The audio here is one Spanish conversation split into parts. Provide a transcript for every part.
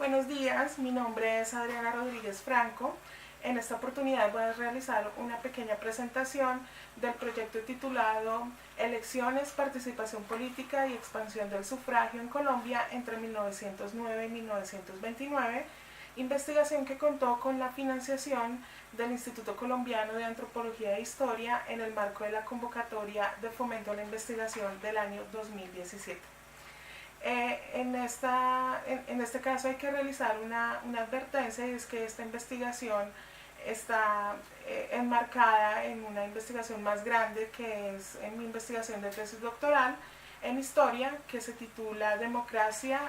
Buenos días, mi nombre es Adriana Rodríguez Franco. En esta oportunidad voy a realizar una pequeña presentación del proyecto titulado Elecciones, Participación Política y Expansión del Sufragio en Colombia entre 1909 y 1929, investigación que contó con la financiación del Instituto Colombiano de Antropología e Historia en el marco de la convocatoria de fomento a la investigación del año 2017. En este caso hay que realizar una advertencia, y es que esta investigación está enmarcada en una investigación más grande, que es en mi investigación de tesis doctoral en historia, que se titula Democracia,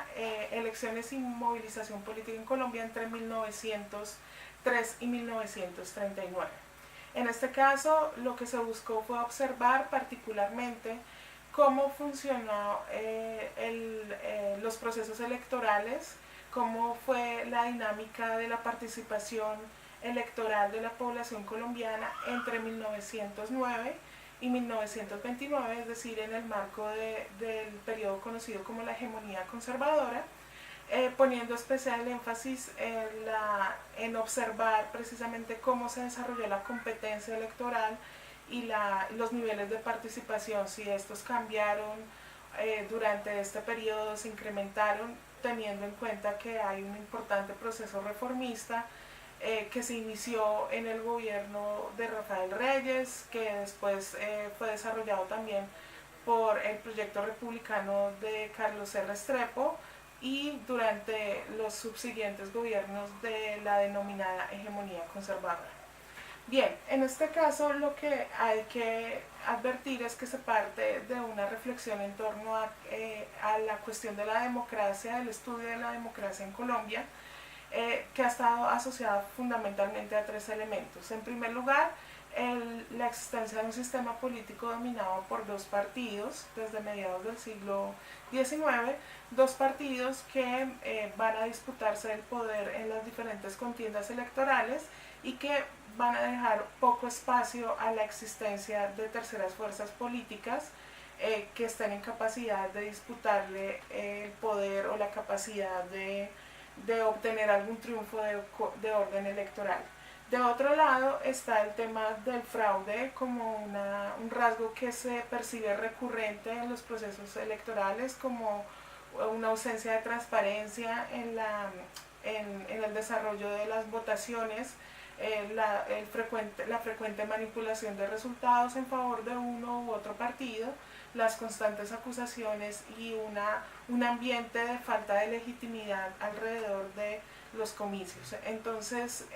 elecciones y movilización política en Colombia entre 1903 y 1939. En este caso, lo que se buscó fue observar particularmente cómo funcionó los procesos electorales, cómo fue la dinámica de la participación electoral de la población colombiana entre 1909 y 1929, es decir, en el marco del periodo conocido como la hegemonía conservadora, poniendo especial énfasis en observar precisamente cómo se desarrolló la competencia electoral y los niveles de participación, si estos cambiaron durante este periodo, se incrementaron, teniendo en cuenta que hay un importante proceso reformista que se inició en el gobierno de Rafael Reyes, que después fue desarrollado también por el proyecto republicano de Carlos R. Restrepo, y durante los subsiguientes gobiernos de la denominada hegemonía conservadora. Bien, en este caso lo que hay que advertir es que se parte de una reflexión en torno a la cuestión de la democracia, del estudio de la democracia en Colombia, que ha estado asociada fundamentalmente a tres elementos. En primer lugar, la existencia de un sistema político dominado por dos partidos desde mediados del siglo XIX, dos partidos que van a disputarse el poder en las diferentes contiendas electorales y que van a dejar poco espacio a la existencia de terceras fuerzas políticas que estén en capacidad de disputarle el poder o la capacidad de obtener algún triunfo de orden electoral. De otro lado está el tema del fraude como un rasgo que se percibe recurrente en los procesos electorales, como una ausencia de transparencia en el desarrollo de las votaciones, la frecuente manipulación de resultados en favor de uno u otro partido, las constantes acusaciones y un ambiente de falta de legitimidad alrededor de los comicios. Entonces,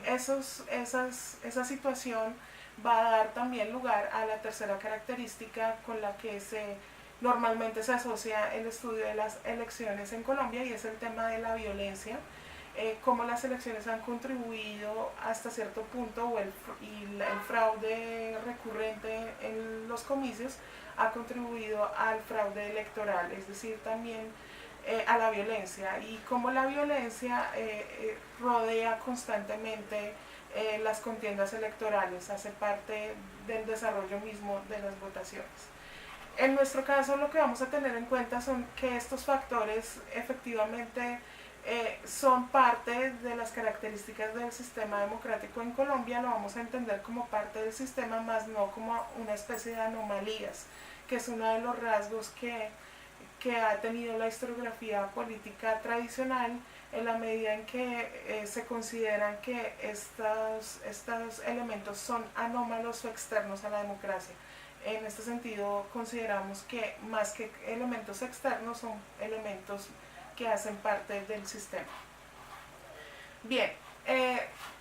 esa situación va a dar también lugar a la tercera característica con la que normalmente se asocia el estudio de las elecciones en Colombia, y es el tema de la violencia. Cómo las elecciones han contribuido hasta cierto punto, y el fraude recurrente en los comicios ha contribuido al fraude electoral, es decir, también a la violencia, y cómo la violencia rodea constantemente las contiendas electorales, hace parte del desarrollo mismo de las votaciones. En nuestro caso, lo que vamos a tener en cuenta son que estos factores efectivamente son parte de las características del sistema democrático en Colombia. Lo vamos a entender como parte del sistema, más no como una especie de anomalías, que es uno de los rasgos que ha tenido la historiografía política tradicional, en la medida en que se consideran que estos elementos son anómalos o externos a la democracia. En este sentido, consideramos que más que elementos externos, son elementos que hacen parte del sistema. Bien,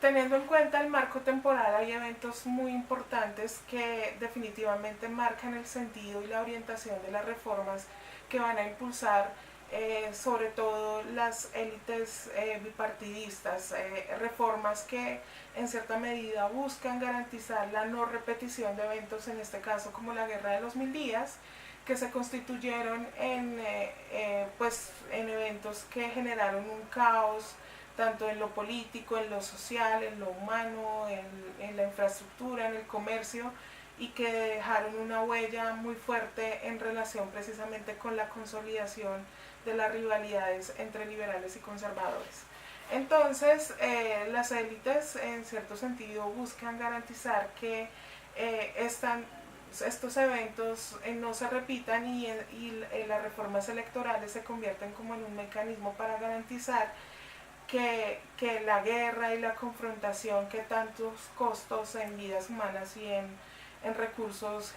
teniendo en cuenta el marco temporal, hay eventos muy importantes que definitivamente marcan el sentido y la orientación de las reformas que van a impulsar sobre todo las élites bipartidistas, reformas que en cierta medida buscan garantizar la no repetición de eventos, en este caso como la Guerra de los Mil Días, que se constituyeron en eventos que generaron un caos tanto en lo político, en lo social, en lo humano, en la infraestructura, en el comercio, y que dejaron una huella muy fuerte en relación precisamente con la consolidación de las rivalidades entre liberales y conservadores. Entonces, las élites en cierto sentido buscan garantizar que estos eventos no se repitan y las reformas electorales se convierten como en un mecanismo para garantizar que la guerra y la confrontación que tantos costos en vidas humanas y en recursos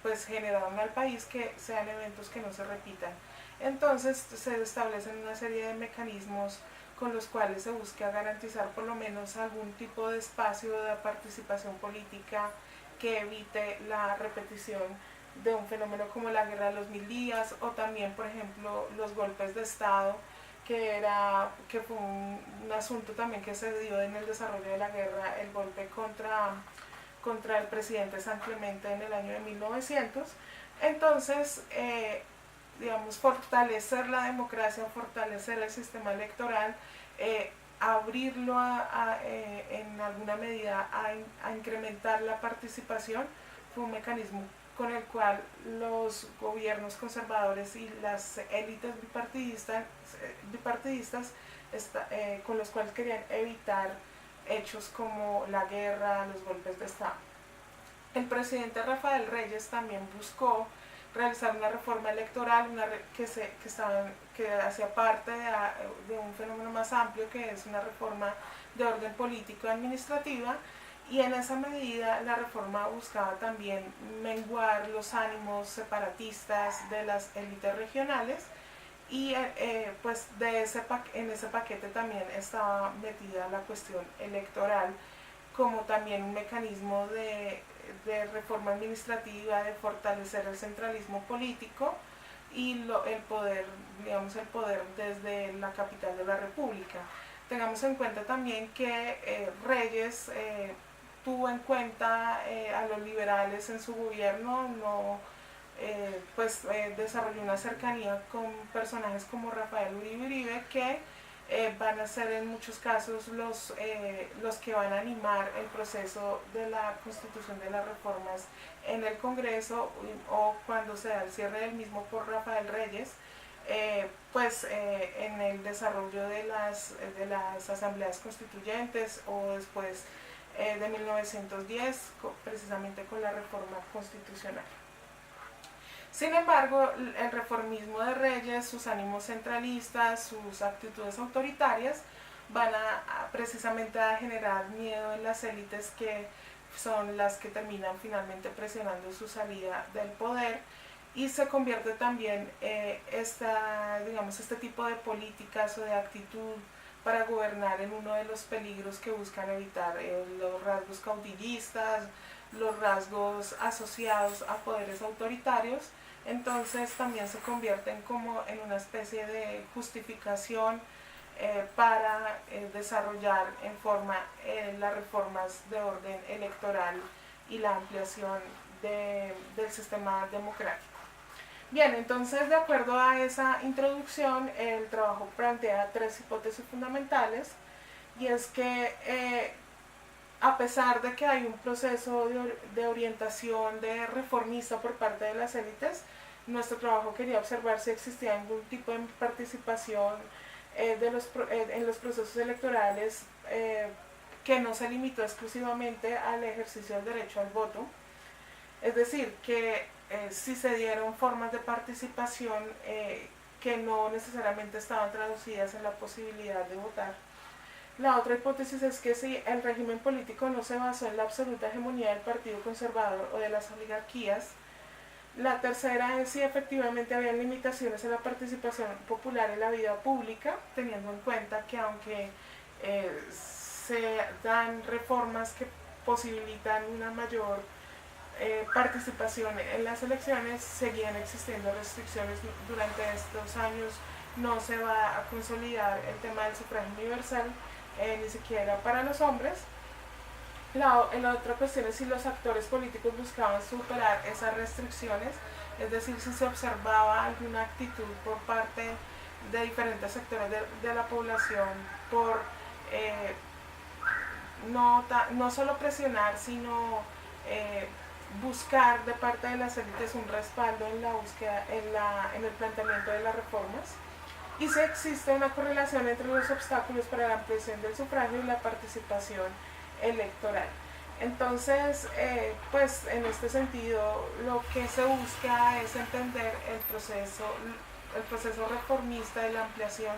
pues generaron al país, que sean eventos que no se repitan. Entonces se establecen una serie de mecanismos con los cuales se busca garantizar por lo menos algún tipo de espacio de participación política que evite la repetición de un fenómeno como la Guerra de los Mil Días, o también, por ejemplo, los golpes de Estado, que fue un asunto también que se dio en el desarrollo de la guerra, el golpe contra el presidente San Clemente en el año de 1900. Entonces, digamos, fortalecer la democracia, fortalecer el sistema electoral, abrirlo en alguna medida a incrementar la participación, fue un mecanismo con el cual los gobiernos conservadores y las élites bipartidistas con los cuales querían evitar hechos como la guerra, los golpes de Estado. El presidente Rafael Reyes también buscó realizar una reforma electoral que hacía parte de un fenómeno más amplio, que es una reforma de orden político y administrativa, y en esa medida la reforma buscaba también menguar los ánimos separatistas de las élites regionales, y pues en ese paquete también estaba metida la cuestión electoral como también un mecanismo de reforma administrativa, de fortalecer el centralismo político y el poder desde la capital de la República. Tengamos en cuenta también que Reyes tuvo en cuenta a los liberales en su gobierno, desarrolló una cercanía con personajes como Rafael Uribe, que van a ser en muchos casos los que van a animar el proceso de la constitución de las reformas en el Congreso, o cuando se da el cierre del mismo por Rafael Reyes, en el desarrollo de las asambleas constituyentes, o después de 1910, precisamente con la reforma constitucional. Sin embargo, el reformismo de Reyes, sus ánimos centralistas, sus actitudes autoritarias, van precisamente a generar miedo en las élites, que son las que terminan finalmente presionando su salida del poder, y se convierte también este tipo de políticas o de actitud para gobernar en uno de los peligros que buscan evitar, los rasgos caudillistas, los rasgos asociados a poderes autoritarios. Entonces también se convierten como en una especie de justificación para desarrollar en forma las reformas de orden electoral y la ampliación del sistema democrático. Bien, entonces, de acuerdo a esa introducción, el trabajo plantea tres hipótesis fundamentales, y es que a pesar de que hay un proceso de orientación de reformista por parte de las élites, nuestro trabajo quería observar si existía algún tipo de participación en los procesos electorales que no se limitó exclusivamente al ejercicio del derecho al voto. Es decir, que si se dieron formas de participación que no necesariamente estaban traducidas en la posibilidad de votar. La otra hipótesis es que si el régimen político no se basó en la absoluta hegemonía del Partido Conservador o de las oligarquías. La tercera es si efectivamente había limitaciones en la participación popular en la vida pública, teniendo en cuenta que aunque se dan reformas que posibilitan una mayor participación en las elecciones, seguían existiendo restricciones. Durante estos años no se va a consolidar el tema del sufragio universal, ni siquiera para los hombres. La otra cuestión es si los actores políticos buscaban superar esas restricciones, es decir, si se observaba alguna actitud por parte de diferentes sectores de la población por no solo presionar, sino buscar de parte de las élites un respaldo en la búsqueda, en el planteamiento de las reformas, y si existe una correlación entre los obstáculos para la ampliación del sufragio y la participación electoral. Entonces, pues en este sentido, lo que se busca es entender el proceso reformista de la ampliación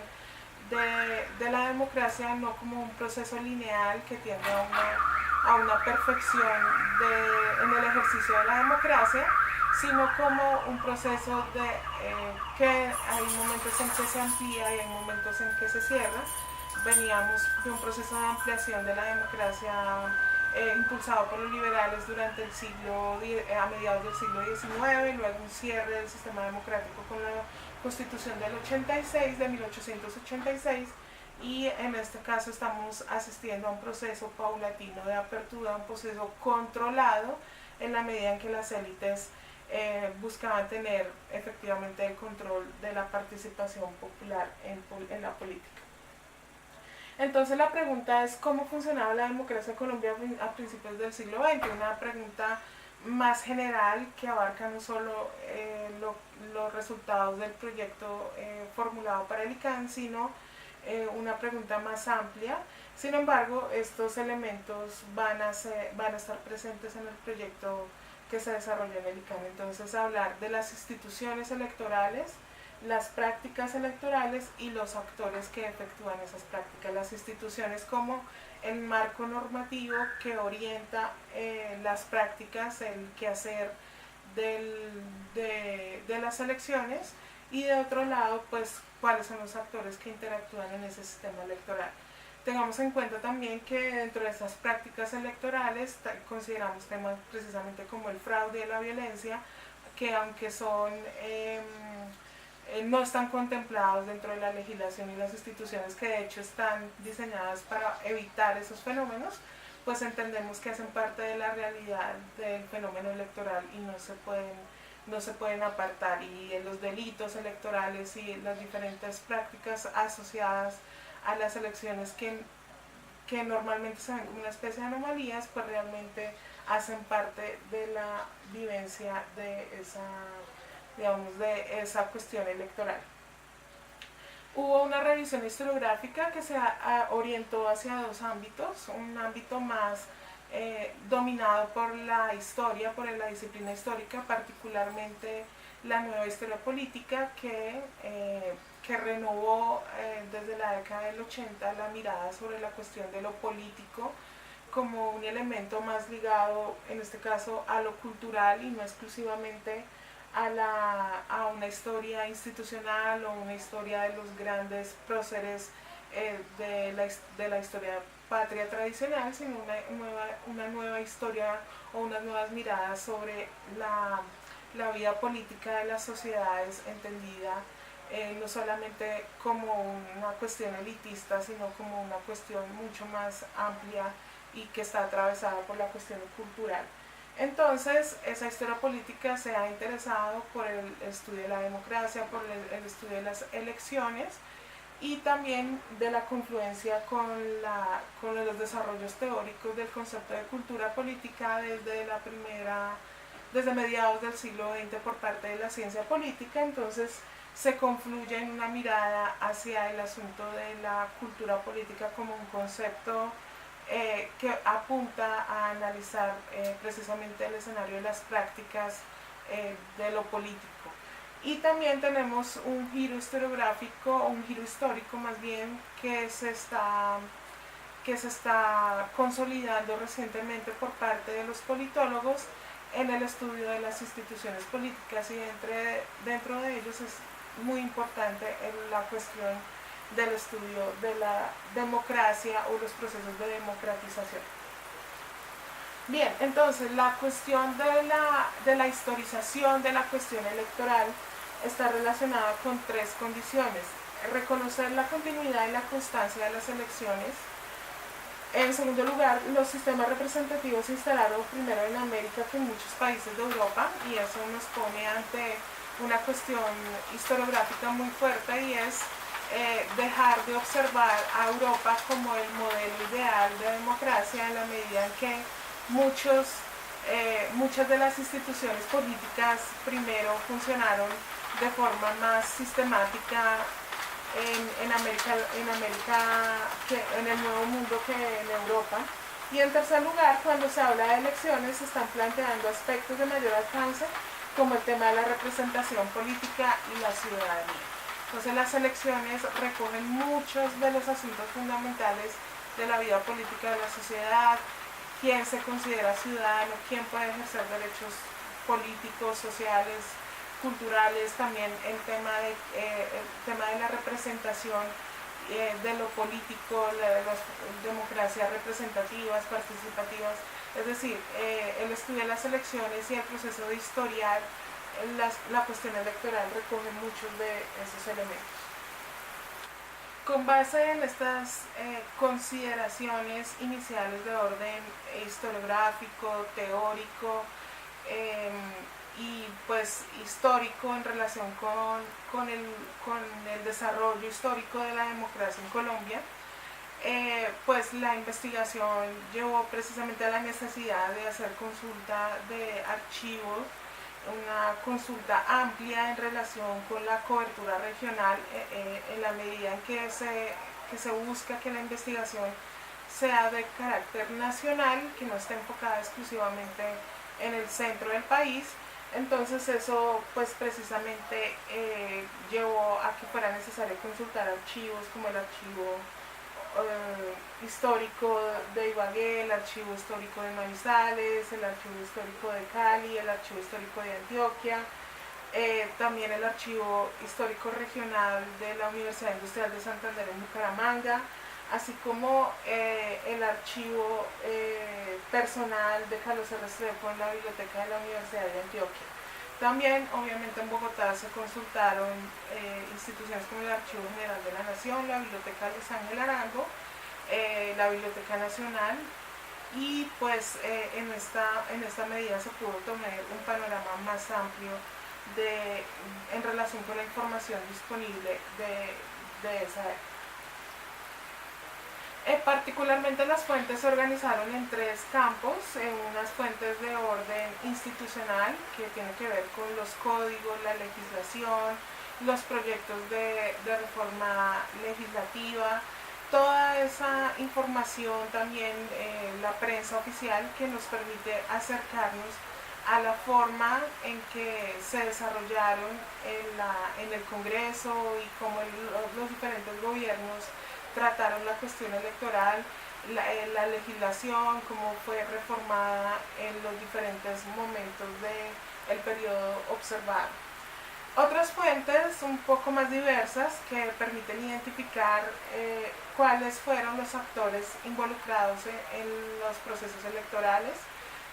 de la democracia no como un proceso lineal que tiende a una perfección en el ejercicio de la democracia, sino como un proceso que hay momentos en que se amplía y hay momentos en que se cierra. Veníamos de un proceso de ampliación de la democracia impulsado por los liberales durante el siglo, a mediados del siglo XIX, luego un cierre del sistema democrático con la Constitución del 86, de 1886, y en este caso estamos asistiendo a un proceso paulatino de apertura, un proceso controlado en la medida en que las élites buscaban tener efectivamente el control de la participación popular en la política. Entonces la pregunta es cómo funcionaba la democracia en Colombia a principios del siglo XX, una pregunta más general que abarca no solo los resultados del proyecto formulado para el ICANN, sino una pregunta más amplia. Sin embargo, estos elementos van a estar presentes en el proyecto que se desarrolló en el ICANN. Entonces, hablar de las instituciones electorales, las prácticas electorales y los actores que efectúan esas prácticas. Las instituciones como el marco normativo que orienta las prácticas, el quehacer de las elecciones, y de otro lado, pues, cuáles son los actores que interactúan en ese sistema electoral. Tengamos en cuenta también que dentro de estas prácticas electorales consideramos temas precisamente como el fraude y la violencia, que aunque no están contemplados dentro de la legislación y las instituciones que de hecho están diseñadas para evitar esos fenómenos, pues entendemos que hacen parte de la realidad del fenómeno electoral y no se pueden apartar. Y en los delitos electorales y las diferentes prácticas asociadas a las elecciones que normalmente se ven como una especie de anomalías, pues realmente hacen parte de la vivencia de esa cuestión electoral. Hubo una revisión historiográfica que se orientó hacia dos ámbitos, un ámbito más dominado por la historia, por la disciplina histórica, particularmente la nueva historia política que renovó desde la década del 80 la mirada sobre la cuestión de lo político como un elemento más ligado, en este caso, a lo cultural y no exclusivamente a una historia institucional o una historia de los grandes próceres de la historia patria tradicional, sino una nueva historia o unas nuevas miradas sobre la vida política de las sociedades entendida no solamente como una cuestión elitista, sino como una cuestión mucho más amplia y que está atravesada por la cuestión cultural. Entonces, esa historia política se ha interesado por el estudio de la democracia, por el estudio de las elecciones y también de la confluencia con los desarrollos teóricos del concepto de cultura política desde mediados del siglo XX por parte de la ciencia política. Entonces, se confluye en una mirada hacia el asunto de la cultura política como un concepto que apunta a analizar precisamente el escenario de las prácticas de lo político. Y también tenemos un giro historiográfico, o un giro histórico más bien, que se está consolidando recientemente por parte de los politólogos en el estudio de las instituciones políticas, y dentro de ellos es muy importante la cuestión del estudio de la democracia o los procesos de democratización. Bien, entonces la cuestión de la historización de la cuestión electoral está relacionada con tres condiciones: reconocer la continuidad y la constancia de las elecciones. En segundo lugar, los sistemas representativos se instalaron primero en América que en muchos países de Europa, y eso nos pone ante una cuestión historiográfica muy fuerte, y es dejar de observar a Europa como el modelo ideal de democracia, en la medida en que muchos muchas de las instituciones políticas primero funcionaron de forma más sistemática en el Nuevo Mundo que en Europa. Y en tercer lugar, cuando se habla de elecciones, se están planteando aspectos de mayor alcance, como el tema de la representación política y la ciudadanía. Entonces las elecciones recogen muchos de los asuntos fundamentales de la vida política de la sociedad, quién se considera ciudadano, quién puede ejercer derechos políticos, sociales, culturales, también el tema de la representación de lo político, de las democracias representativas, participativas, es decir, el estudio de las elecciones y el proceso de historiar la cuestión electoral recoge muchos de esos elementos. Con base en estas consideraciones iniciales de orden historiográfico, teórico y pues histórico en relación con el desarrollo histórico de la democracia en Colombia, pues la investigación llevó precisamente a la necesidad de hacer consulta de archivos, una consulta amplia en relación con la cobertura regional en la medida en que se busca que la investigación sea de carácter nacional, que no esté enfocada exclusivamente en el centro del país. Entonces eso pues precisamente llevó a que fuera necesario consultar archivos como el archivo histórico de Ibagué, el archivo histórico de Manizales, el archivo histórico de Cali, el archivo histórico de Antioquia, también el archivo histórico regional de la Universidad Industrial de Santander en Bucaramanga, así como el archivo personal de Carlos R. Restrepo en la biblioteca de la Universidad de Antioquia. También, obviamente, en Bogotá se consultaron instituciones como el Archivo General de la Nación, la Biblioteca Luis Ángel Arango, la Biblioteca Nacional, y pues en esta medida se pudo tener un panorama más amplio en relación con la información disponible de esa época. Particularmente las fuentes se organizaron en tres campos, unas fuentes de orden institucional que tienen que ver con los códigos, la legislación, los proyectos de reforma legislativa, toda esa información también, la prensa oficial que nos permite acercarnos a la forma en que se desarrollaron en el Congreso y cómo los diferentes gobiernos trataron la cuestión electoral, la legislación, cómo fue reformada en los diferentes momentos del periodo observado. Otras fuentes un poco más diversas que permiten identificar cuáles fueron los actores involucrados en los procesos electorales.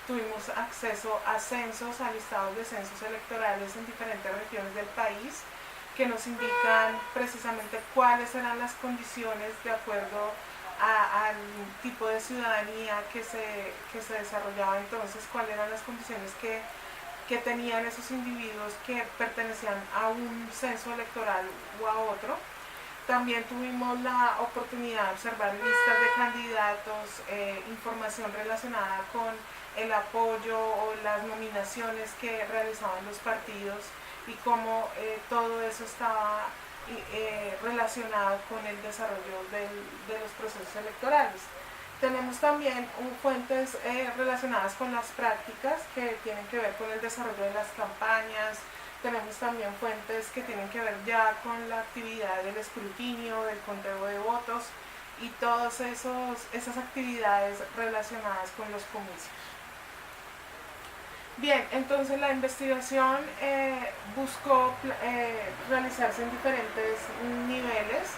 Tuvimos acceso a censos, a listados de censos electorales en diferentes regiones del país, que nos indican precisamente cuáles eran las condiciones de acuerdo al tipo de ciudadanía que se desarrollaba entonces, cuáles eran las condiciones que tenían esos individuos que pertenecían a un censo electoral o a otro. También tuvimos la oportunidad de observar listas de candidatos, información relacionada con el apoyo o las nominaciones que realizaban los partidos y cómo todo eso estaba relacionado con el desarrollo de los procesos electorales. Tenemos también fuentes relacionadas con las prácticas que tienen que ver con el desarrollo de las campañas. Tenemos también fuentes que tienen que ver ya con la actividad del escrutinio, del conteo de votos y todas esas actividades relacionadas con los comicios. Bien, entonces la investigación buscó realizarse en diferentes niveles,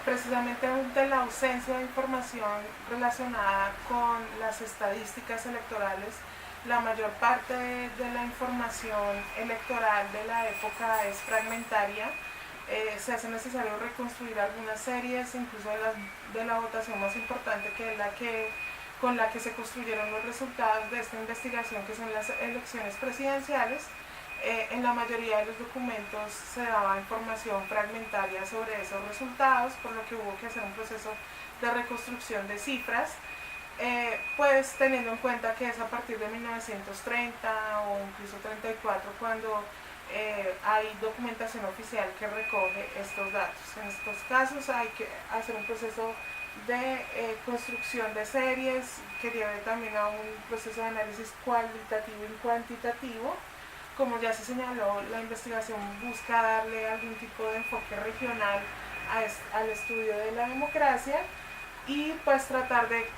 precisamente ante la ausencia de información relacionada con las estadísticas electorales. La mayor parte de la información electoral de la época es fragmentaria. Se hace necesario reconstruir algunas series, incluso de la votación más importante, que es con la que se construyeron los resultados de esta investigación, que son las elecciones presidenciales. En la mayoría de los documentos se daba información fragmentaria sobre esos resultados, por lo que hubo que hacer un proceso de reconstrucción de cifras. pues teniendo en cuenta que es a partir de 1930 o incluso 34 cuando hay documentación oficial que recoge estos datos. En estos casos hay que hacer un proceso de construcción de series que lleve también a un proceso de análisis cualitativo y cuantitativo. Como ya se señaló, la investigación busca darle algún tipo de enfoque regional al estudio de la democracia y pues tratar de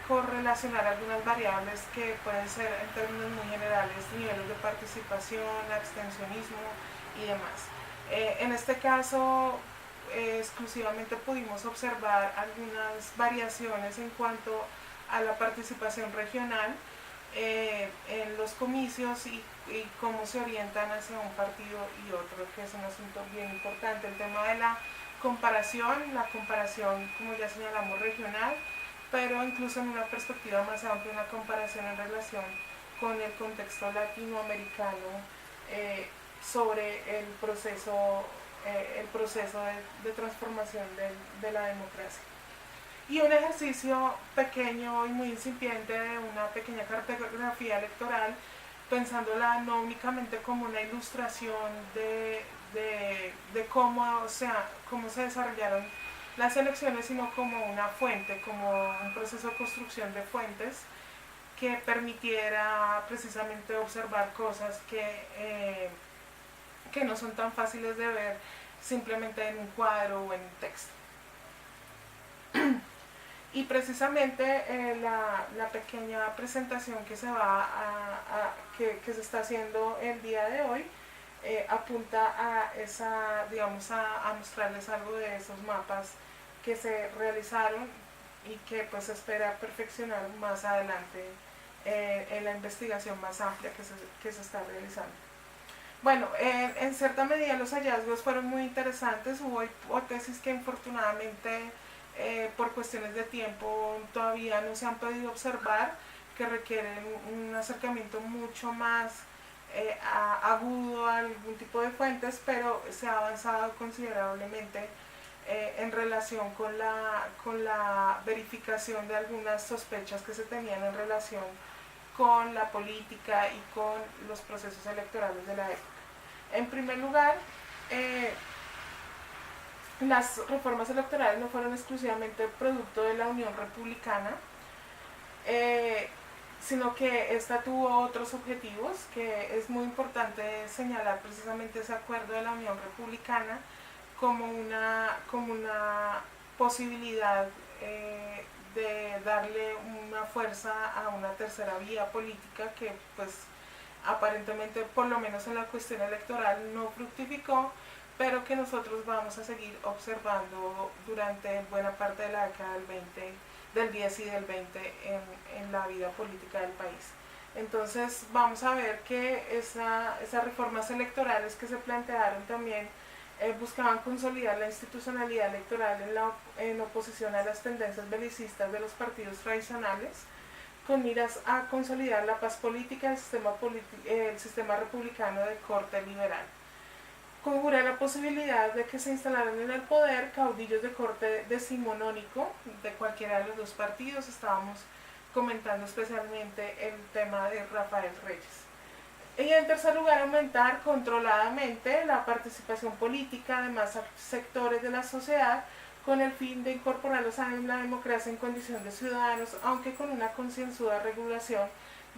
correlacionar algunas variables que pueden ser en términos muy generales niveles de participación, abstencionismo y demás. En este caso exclusivamente pudimos observar algunas variaciones en cuanto a la participación regional en los comicios y cómo se orientan hacia un partido y otro, que es un asunto bien importante. El tema de la comparación, como ya señalamos, regional, pero incluso en una perspectiva más amplia, una comparación en relación con el contexto latinoamericano sobre el proceso de transformación de la democracia. Y un ejercicio pequeño y muy incipiente de una pequeña cartografía electoral, pensándola no únicamente como una ilustración de cómo se desarrollaron las elecciones, sino como una fuente, como un proceso de construcción de fuentes que permitiera precisamente observar cosas que no son tan fáciles de ver simplemente en un cuadro o en un texto. Y precisamente la pequeña presentación que que se está haciendo el día de hoy apunta a mostrarles algo de esos mapas que se realizaron y que pues se espera perfeccionar más adelante en la investigación más amplia que se está realizando. Bueno, en cierta medida los hallazgos fueron muy interesantes. Hubo hipótesis que infortunadamente por cuestiones de tiempo todavía no se han podido observar, que requieren un acercamiento mucho más agudo a algún tipo de fuentes, pero se ha avanzado considerablemente en relación con la verificación de algunas sospechas que se tenían en relación con la política y con los procesos electorales de la época. En primer lugar, las reformas electorales no fueron exclusivamente producto de la Unión Republicana, sino que esta tuvo otros objetivos, que es muy importante señalar precisamente ese acuerdo de la Unión Republicana como una posibilidad de darle una fuerza a una tercera vía política que pues aparentemente, por lo menos en la cuestión electoral, no fructificó, pero que nosotros vamos a seguir observando durante buena parte de la década del 10 y del 20 en la vida política del país. Entonces vamos a ver que esas reformas electorales que se plantearon también buscaban consolidar la institucionalidad electoral en oposición a las tendencias belicistas de los partidos tradicionales, con miras a consolidar la paz política del sistema republicano de corte liberal. Conjura la posibilidad de que se instalaran en el poder caudillos de corte decimonónico de cualquiera de los dos partidos. Estábamos comentando especialmente el tema de Rafael Reyes. Y en tercer lugar, aumentar controladamente la participación política de más sectores de la sociedad con el fin de incorporarlos a la democracia en condición de ciudadanos, aunque con una concienzuda regulación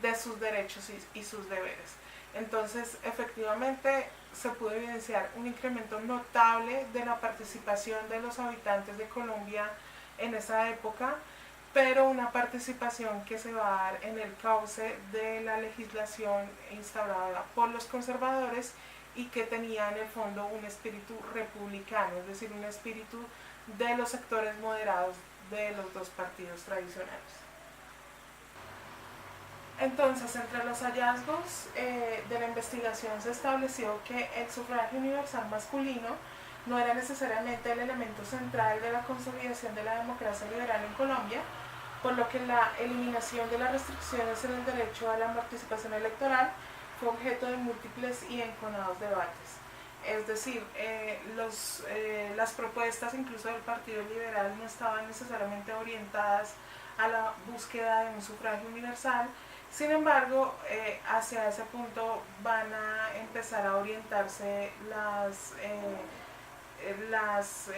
de sus derechos y sus deberes. Entonces, efectivamente, se pudo evidenciar un incremento notable de la participación de los habitantes de Colombia en esa época, pero una participación que se va a dar en el cauce de la legislación instaurada por los conservadores y que tenía en el fondo un espíritu republicano, es decir, un espíritu de los sectores moderados de los dos partidos tradicionales. Entonces, entre los hallazgos de la investigación se estableció que el sufragio universal masculino no era necesariamente el elemento central de la consolidación de la democracia liberal en Colombia, por lo que la eliminación de las restricciones en el derecho a la participación electoral fue objeto de múltiples y enconados debates. Es decir, las propuestas incluso del Partido Liberal no estaban necesariamente orientadas a la búsqueda de un sufragio universal. Sin embargo, hacia ese punto van a empezar a orientarse las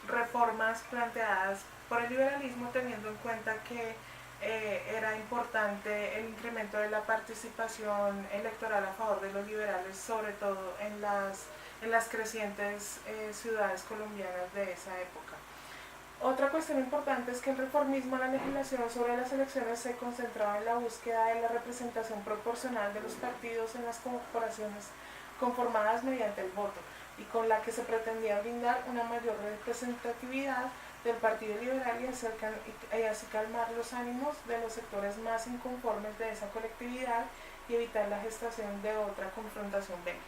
reformas planteadas por el liberalismo, teniendo en cuenta que era importante el incremento de la participación electoral a favor de los liberales, sobre todo en las crecientes ciudades colombianas de esa época. Otra cuestión importante es que el reformismo en la legislación sobre las elecciones se concentraba en la búsqueda de la representación proporcional de los partidos en las corporaciones conformadas mediante el voto, y con la que se pretendía brindar una mayor representatividad del Partido Liberal y así calmar los ánimos de los sectores más inconformes de esa colectividad y evitar la gestación de otra confrontación bélica.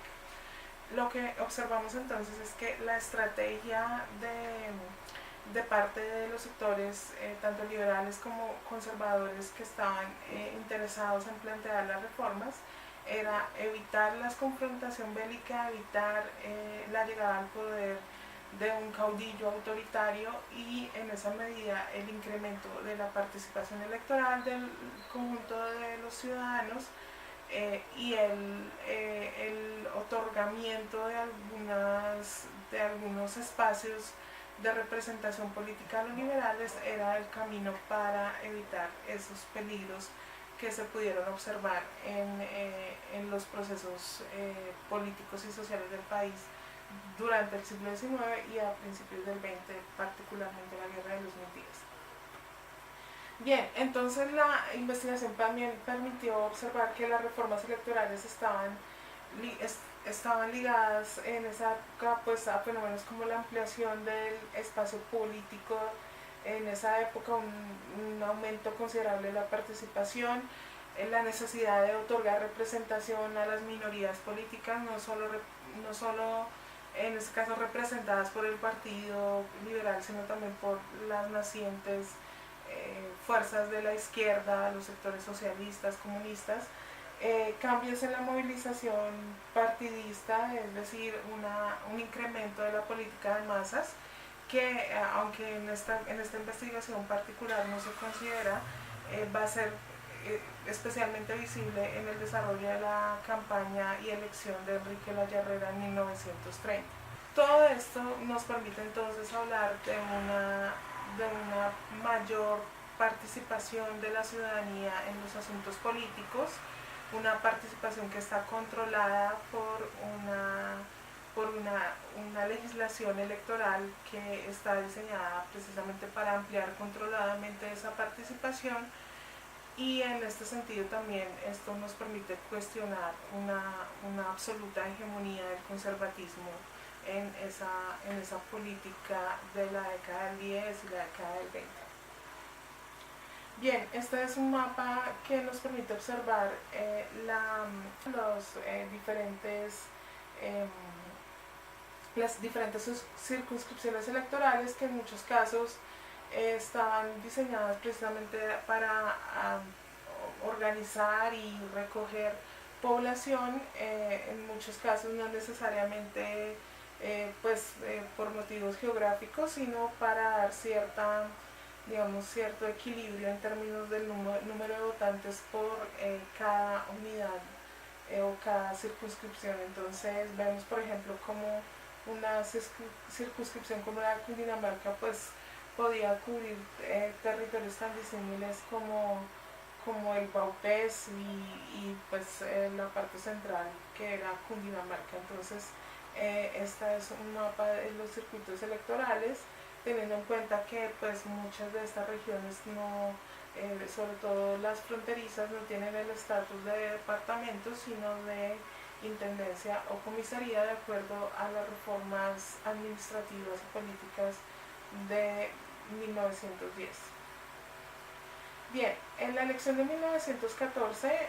Lo que observamos entonces es que la estrategia de parte de los sectores, tanto liberales como conservadores, que estaban interesados en plantear las reformas, era evitar la confrontación bélica, evitar la llegada al poder de un caudillo autoritario y en esa medida el incremento de la participación electoral del conjunto de los ciudadanos y el otorgamiento de algunos espacios de representación política a los liberales era el camino para evitar esos peligros que se pudieron observar en los procesos políticos y sociales del país durante el siglo XIX y a principios del XX, particularmente la Guerra de los 1000 días. Bien, entonces la investigación también permitió observar que las reformas electorales estaban ligadas en esa época pues, a fenómenos como la ampliación del espacio político. En esa época un aumento considerable de la participación, la necesidad de otorgar representación a las minorías políticas, no solo en este caso representadas por el Partido Liberal, sino también por las nacientes fuerzas de la izquierda, los sectores socialistas, comunistas, cambios en la movilización partidista, es decir, un incremento de la política de masas, que aunque en esta investigación particular no se considera, va a ser especialmente visible en el desarrollo de la campaña y elección de Enrique La Llarrera en 1930. Todo esto nos permite entonces hablar de una mayor participación de la ciudadanía en los asuntos políticos, una participación que está controlada por una legislación electoral que está diseñada precisamente para ampliar controladamente esa participación, y en este sentido también esto nos permite cuestionar una absoluta hegemonía del conservatismo en esa política de la década del 10 y la década del 20. Bien, este es un mapa que nos permite observar las diferentes circunscripciones electorales, que en muchos casos estaban diseñadas precisamente para organizar y recoger población, en muchos casos no necesariamente por motivos geográficos, sino para dar cierto equilibrio en términos del número de votantes por cada unidad o cada circunscripción. Entonces vemos, por ejemplo, como una circunscripción como la de Cundinamarca pues podía cubrir territorios tan disímiles como el Baupés y la parte central, que era Cundinamarca. Entonces esta es un mapa de los circuitos electorales, teniendo en cuenta que pues muchas de estas regiones sobre todo las fronterizas, no tienen el estatus de departamento, sino de intendencia o comisaría, de acuerdo a las reformas administrativas y políticas de 1910. Bien, en la elección de 1914,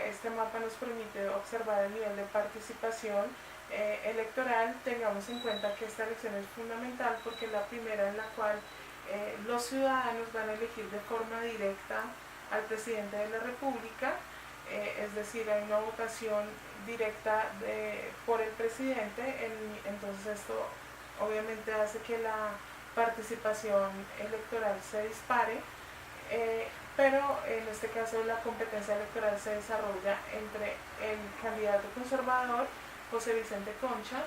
este mapa nos permite observar el nivel de participación electoral. Tengamos en cuenta que esta elección es fundamental porque es la primera en la cual los ciudadanos van a elegir de forma directa al presidente de la República. es decir, hay una votación directa por el presidente, entonces esto obviamente hace que la participación electoral se dispare, pero en este caso la competencia electoral se desarrolla entre el candidato conservador, José Vicente Concha,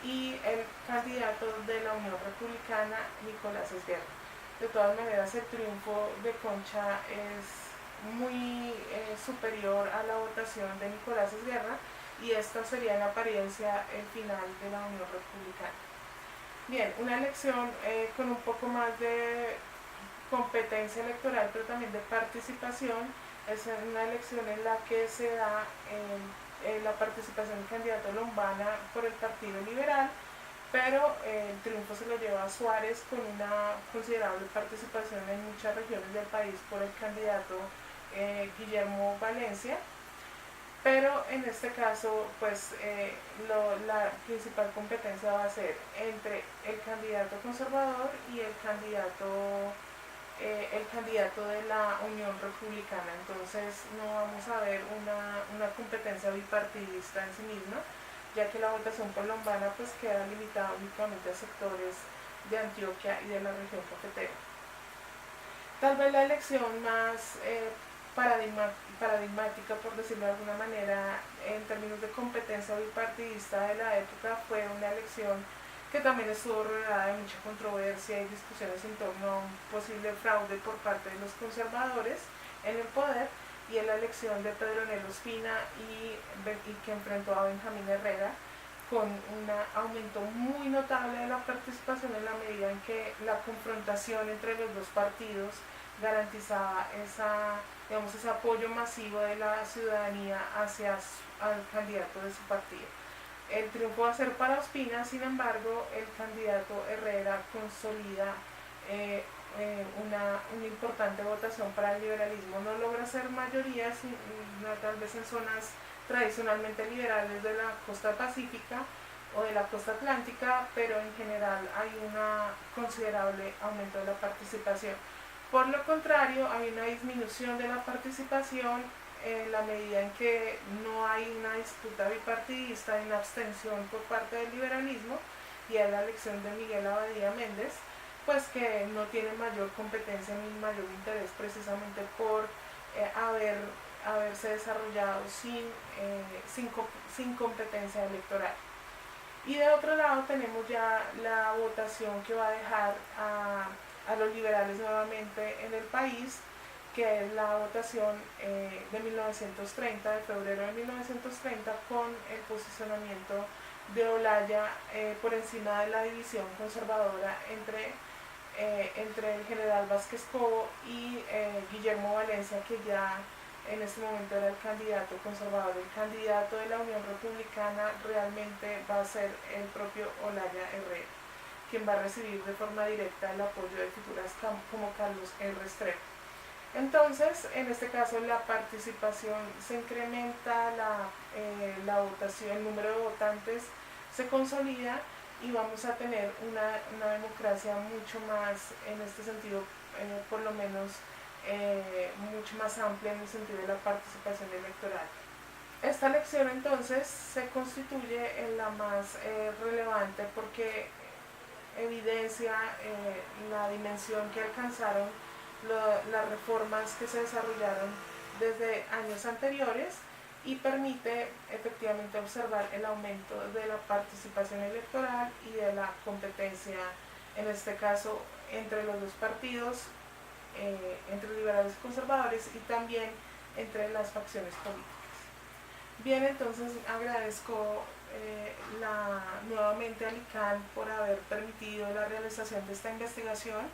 y el candidato de la Unión Republicana, Nicolás Esguerra. De todas maneras, el triunfo de Concha es muy superior a la votación de Nicolás Esguerra, y esta sería en apariencia el final de la Unión Republicana. Bien, una elección con un poco más de competencia electoral, pero también de participación, es una elección en la que se da la participación del candidato Lombana por el Partido Liberal, pero el triunfo se lo lleva a Suárez con una considerable participación en muchas regiones del país por el candidato Guillermo Valencia. Pero en este caso, pues la principal competencia va a ser entre el candidato conservador y el candidato de la Unión Republicana. Entonces no vamos a ver una competencia bipartidista en sí misma, ya que la votación por Lombana pues queda limitada únicamente a sectores de Antioquia y de la región cafetera. Tal vez la elección más paradigmática, por decirlo de alguna manera, en términos de competencia bipartidista de la época, fue una elección que también estuvo rodeada de mucha controversia y discusiones en torno a un posible fraude por parte de los conservadores en el poder, y en la elección de Pedro Nel Ospina y que enfrentó a Benjamín Herrera, con un aumento muy notable de la participación en la medida en que la confrontación entre los dos partidos garantizaba ese apoyo masivo de la ciudadanía hacia al candidato de su partido. El triunfo va a ser para Ospina, sin embargo, el candidato Herrera consolida una importante votación para el liberalismo. No logra ser mayoría, tal vez en zonas tradicionalmente liberales de la costa pacífica o de la costa atlántica, pero en general hay un considerable aumento de la participación. Por lo contrario, hay una disminución de la participación en la medida en que no hay una disputa bipartidista, hay una abstención por parte del liberalismo, y es la elección de Miguel Abadía Méndez, pues que no tiene mayor competencia ni mayor interés, precisamente por haberse desarrollado sin competencia electoral. Y de otro lado tenemos ya la votación que va a dejar a los liberales nuevamente en el país, que es la votación de 1930, de febrero de 1930, con el posicionamiento de Olaya por encima de la división conservadora entre el general Vázquez Cobo y Guillermo Valencia, que ya en este momento era el candidato conservador. El candidato de la Unión Republicana realmente va a ser el propio Olaya Herrera, quien va a recibir de forma directa el apoyo de figuras como Carlos R. Restrepo. Entonces, en este caso, la participación se incrementa, la votación, el número de votantes se consolida, y vamos a tener una democracia mucho más, en este sentido, por lo menos, mucho más amplia en el sentido de la participación electoral. Esta elección entonces se constituye en la más relevante porque evidencia la dimensión que alcanzaron las reformas que se desarrollaron desde años anteriores, y permite efectivamente observar el aumento de la participación electoral y de la competencia, en este caso entre los dos partidos, entre liberales y conservadores, y también entre las facciones políticas. Bien, entonces agradezco nuevamente a LICAN por haber permitido la realización de esta investigación.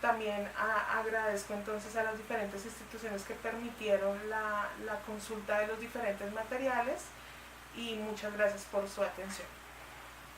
También agradezco entonces a las diferentes instituciones que permitieron la consulta de los diferentes materiales, y muchas gracias por su atención.